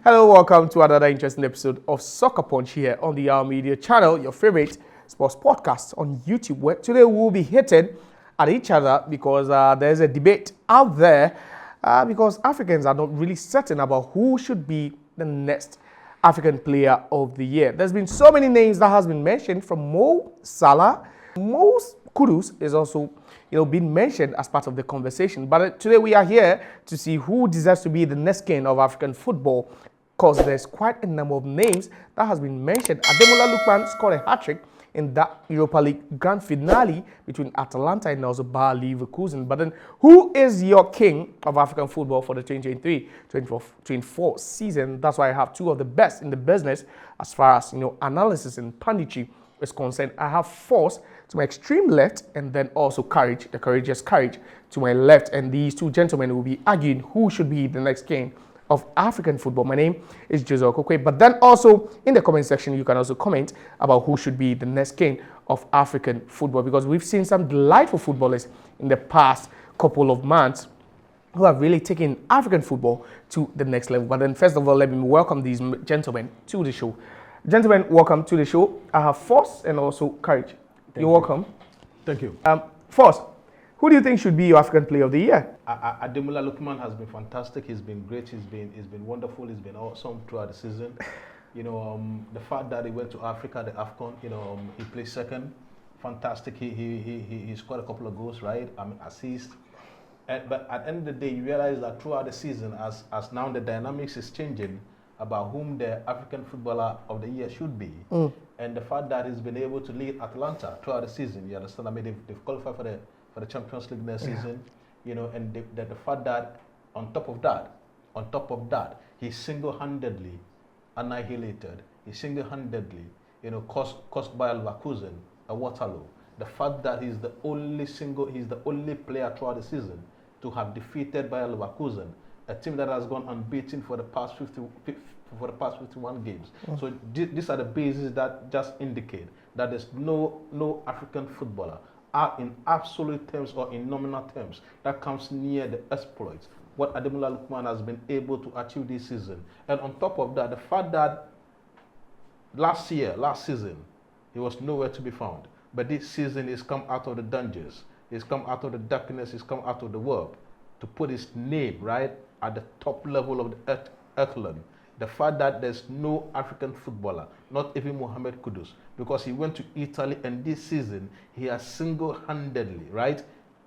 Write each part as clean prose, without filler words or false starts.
Hello, welcome to another interesting episode of Soccer Punch here on the Our Media channel, your favorite sports podcast on YouTube, where today we'll be hitting at each other because there's a debate out there because Africans are not really certain about who should be the next African player of the year. There's been so many names that has been mentioned, from Mo Salah. Mo Kudus is also being mentioned as part of the conversation. But today we are here to see who deserves to be the next king of African football, because there's quite a number of names that has been mentioned. Ademola Lookman scored a hat-trick in that Europa League grand finale between Atalanta and also Bayer Leverkusen. But then, who is your king of African football for the 2023-2024 season? That's why I have two of the best in the business as far as analysis and punditry is concerned. I have Force to my extreme left, and then also Courage, the courageous Courage, to my left. And these two gentlemen will be arguing who should be the next king of African football. My name is Jose Okokwe. But then also in the comment section, you can also comment about who should be the next king of African football, because we've seen some delightful footballers in the past couple of months who have really taken African football to the next level. But then first of all, let me welcome these gentlemen to the show. Gentlemen, welcome to the show. I have Force and also Courage. You're welcome. Thank you. Force, who do you think should be your African Player of the Year? Ademola Lookman has been fantastic. He's been great. He's been wonderful. He's been awesome throughout the season. The fact that he went to Africa, the AFCON, he played second. Fantastic. He scored a couple of goals, right? Assists. But at the end of the day, you realize that throughout the season, as now the dynamics is changing about whom the African footballer of the year should be, and the fact that he's been able to lead Atalanta throughout the season. You understand? I mean, they've qualified for the Champions League next season. And the fact that on top of that, he single-handedly annihilated. He single-handedly, cost Bayer Leverkusen a Waterloo. The fact that he's the only player throughout the season to have defeated Bayer Leverkusen, a team that has gone unbeaten for the past 51 games. So these are the bases that just indicate that there's no African footballer in absolute terms or in nominal terms that comes near the exploits what Ademola Lookman has been able to achieve this season. And on top of that, the fact that last season, he was nowhere to be found. But this season, he's come out of the dungeons. He's come out of the darkness. He's come out of the world to put his name right at the top level of the echelon. The fact that there's no African footballer, not even Mohamed Kudus, because he went to Italy, and this season he has single-handedly, right,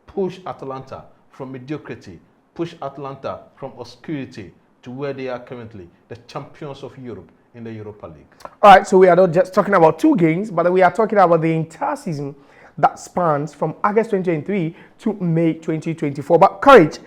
pushed Atalanta from mediocrity, pushed Atalanta from obscurity to where they are currently, the champions of Europe in the Europa League. All right, so we are not just talking about two games, but we are talking about the entire season that spans from August 2023 to May 2024. But Courage,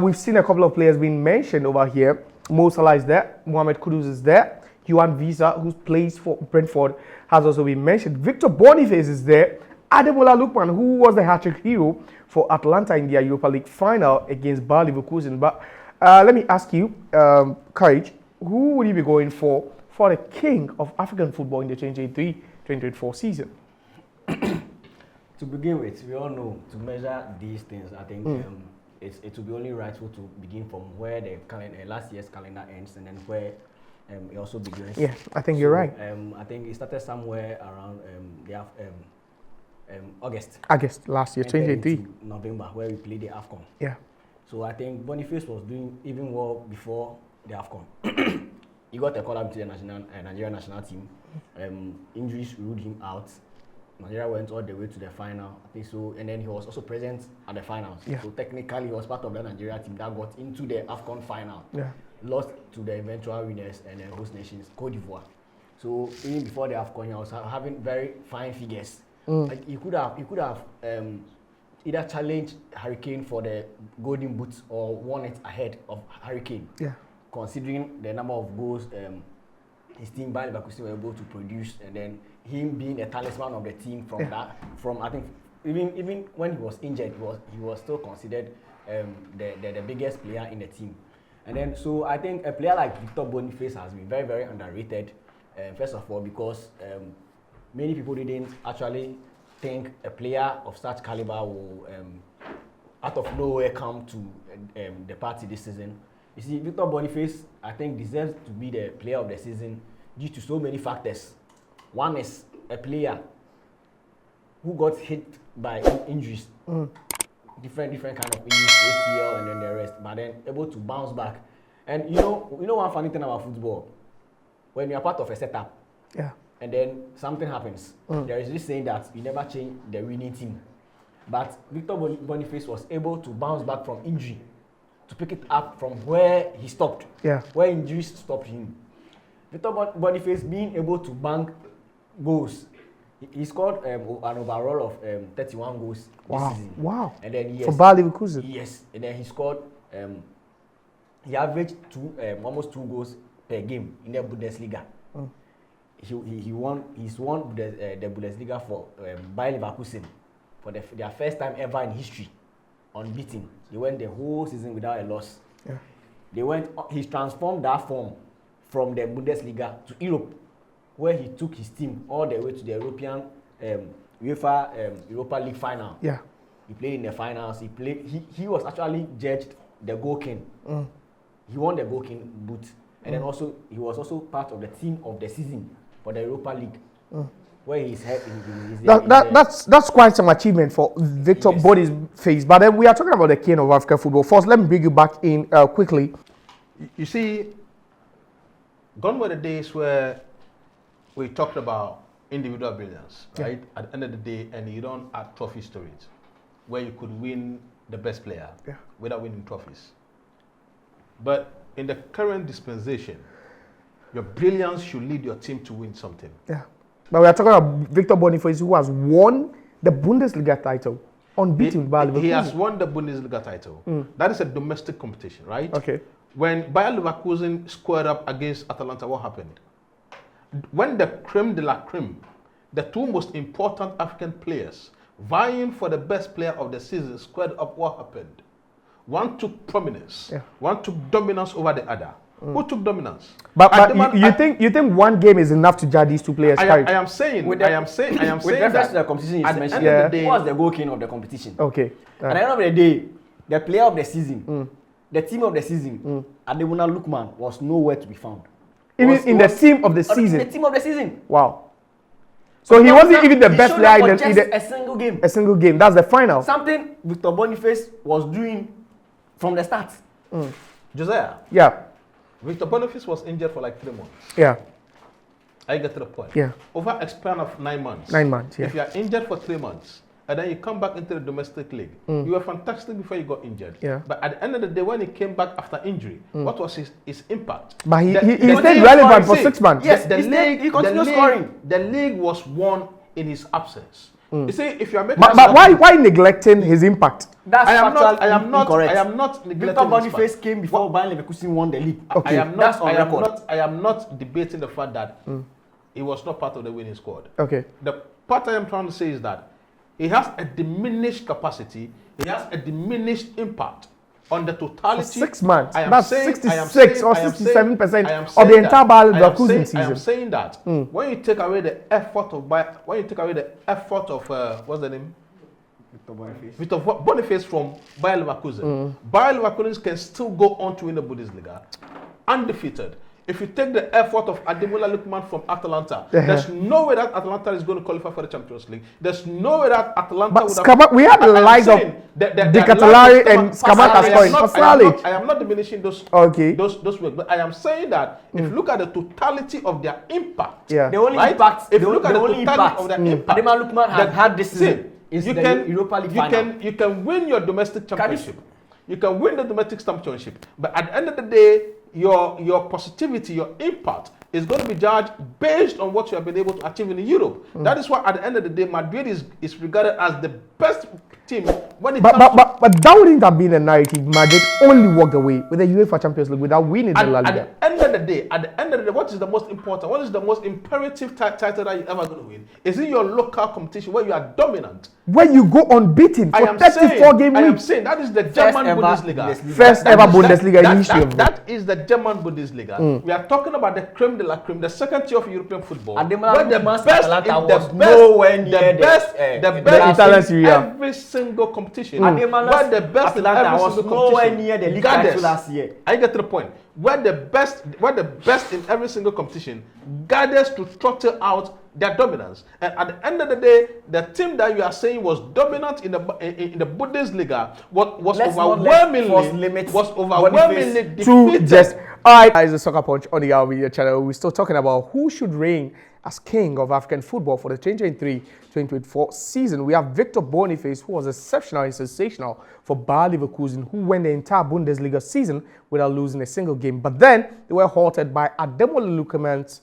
we've seen a couple of players being mentioned over here. Mo Salah is there, Mohamed Kudus is there, Juan Visa, who plays for Brentford, has also been mentioned. Victor Boniface is there, Ademola Lookman, who was the hat-trick hero for Atalanta in their Europa League final against Bayer Leverkusen. But let me ask you, Courage, who would you be going for the king of African football in the 2023-2024 season? To begin with, we all know to measure these things, I think it will be only rightful to begin from where the last year's calendar ends, and then where it also begins. Yeah, I think you're right. I think it started somewhere around August last year, 2023. November, where we played the AFCON. Yeah. So I think Boniface was doing even well before the AFCON. He got a call-up to the Nigerian national team. Injuries ruled him out. Nigeria went all the way to the final, I think so, and then he was also present at the finals. Yeah. So technically, he was part of the Nigeria team that got into the AFCON final. Yeah. Lost to the eventual winners and the host nations, Cote d'Ivoire. So even before the AFCON, he was having very fine figures. Like he could have either challenged Hurricane for the Golden Boots or won it ahead of Hurricane. Yeah. Considering the number of goals his team Bayer Leverkusen were able to produce, and then him being a talisman of the team from I think even when he was injured, he was still considered the biggest player in the team. And then so I think a player like Victor Boniface has been very, very underrated. First of all, because many people didn't actually think a player of such caliber will out of nowhere come to the party this season. You see, Victor Boniface, I think, deserves to be the player of the season due to so many factors. One is a player who got hit by injuries, different kind of injuries, ACL and then the rest, but then able to bounce back. And you know one funny thing about football, when you are part of a setup, and then something happens, there is this saying that you never change the winning team. But Victor Boniface was able to bounce back from injury, to pick it up from where he stopped, where injuries stopped him. Victor Boniface being able to bank goals. He scored an overall of 31 goals this season. Wow. And then for Bayer Leverkusen. Yes. And then he scored he averaged almost 2 goals per game in the Bundesliga. He's won the Bundesliga for Bayer Leverkusen for their first time ever in history, unbeaten. They went the whole season without a loss. He transformed that form from the Bundesliga to Europe, where he took his team all the way to the European UEFA Europa League final. He played in the finals. He was actually judged the goal king. He won the goal king boot, and then also he was also part of the team of the season for the Europa League, where he's head. That's quite some achievement for Victor Boniface. But then we are talking about the king of African football. First, let me bring you back in quickly. You see, gone were the days where we talked about individual brilliance, right? At the end of the day, and you don't add trophies to it, where you could win the best player without winning trophies. But in the current dispensation, your brilliance should lead your team to win something. But we are talking about Victor Boniface, who has won the Bundesliga title, unbeaten by Leverkusen. He has won the Bundesliga title. That is a domestic competition, right? Okay. When Bayer Leverkusen squared up against Atalanta, what happened? When the creme de la creme, the two most important African players vying for the best player of the season squared up, what happened? One took prominence, one took dominance over the other. Who took dominance? But you think one game is enough to judge these two players? I am saying with reference to the competition you mentioned, who was the goal king of the competition? Okay. At the end of the day, the player of the season, the team of the season, Ademola Lookman was nowhere to be found. Even in the team of the season? The team of the season. Wow. So he wasn't even the best player in a single game. A single game. That's the final. Something Victor Boniface was doing from the start. Josiah. Yeah. Victor Boniface was injured for like 3 months. Yeah. I get to the point. Yeah. Over a span of 9 months. 9 months, yeah. If you are injured for 3 months, and then you come back into the domestic league, you were fantastic before you got injured. Yeah. But at the end of the day, when he came back after injury, what was his impact? But he stayed relevant for 6 months. Yes, he continued scoring. The league was won in his absence. You see, if you are making... But why neglecting his impact? That's I am incorrect. not neglecting Victor Boniface came before Bayer Leverkusen won the league. Okay. I am not debating the fact that he was not part of the winning squad. Okay. The part I am trying to say is that he has a diminished capacity. He has a diminished impact on the totality. For 6 months. That's 66 or 67% of the entire Bayer Leverkusen season. I am saying that when you take away the effort of what's the name? Victor Boniface from Bayer Leverkusen. Bayer Leverkusen can still go on to win the Bundesliga undefeated. If you take the effort of Ademola Lookman from Atalanta, there's no way that Atalanta is going to qualify for the Champions League. There's no way that Atalanta would have... We had the likes of De Catalari and Scamacca scoring for Salic. I am not diminishing those work, but I am saying that if you look at the totality of their impact, the only impact, if you look at the totality of their impact, Ademola Lookman has had this season. Europa League final. You can win your domestic championship. You can win the domestic championship, but at the end of the day, your positivity, your impact is going to be judged based on what you have been able to achieve in Europe. That is why at the end of the day, Madrid is regarded as the best team when it comes to... But that wouldn't have been the narrative. Madrid only walked away with the UEFA Champions League without winning the La Liga. At the end of the day, what is the most important, what is the most imperative title that you're ever going to win? Is it your local competition where you are dominant? where you go unbeaten for 34 game I am week. saying that is the German Bundesliga. First ever Bundesliga in history. That is the German Bundesliga. We are talking about the creme de la creme, the second tier of European football. And where the was nowhere near the best Italian in Serie A. every single competition. And where the best in every was single nowhere competition. near the league title last year. I get to the point. Where the best in every single competition gathers to throttle out their dominance. And at the end of the day, the team that you are saying was dominant in the Bundesliga was overwhelmingly defeated. All right, guys, the Soccer Punch on the Our Media channel. We're still talking about who should reign as king of African football for the 2023-2024 season. We have Victor Boniface, who was exceptional and sensational for Bayer Leverkusen, who went the entire Bundesliga season without losing a single game. But then they were halted by Ademola Lookman's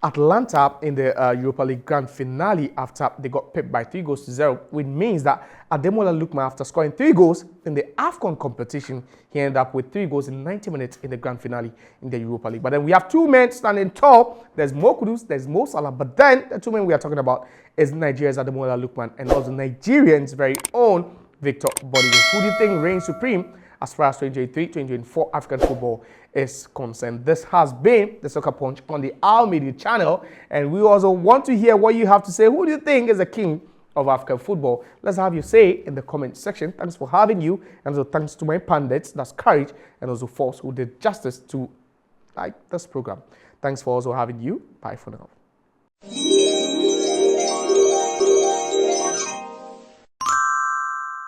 Atlanta in the Europa League grand finale after they got pipped by 3-0, which means that Ademola Lookman, after scoring 3 goals in the AFCON competition, he ended up with 3 goals in 90 minutes in the grand finale in the Europa League. But then we have 2 men standing tall. There's Mo Kudus, there's Mo Salah, but then the 2 men we are talking about is Nigeria's Ademola Lookman and also Nigerians' very own Victor Boniface. Who do you think reigns supreme as far as 2023-2024 African football is concerned? This has been the Soccer Punch on the Our Media channel, and we also want to hear what you have to say. Who do you think is the king of African football? Let's have you say in the comment section. Thanks for having you, and also thanks to my pundits, that's Courage, and also Force, who did justice to this program. Thanks for also having you. Bye for now.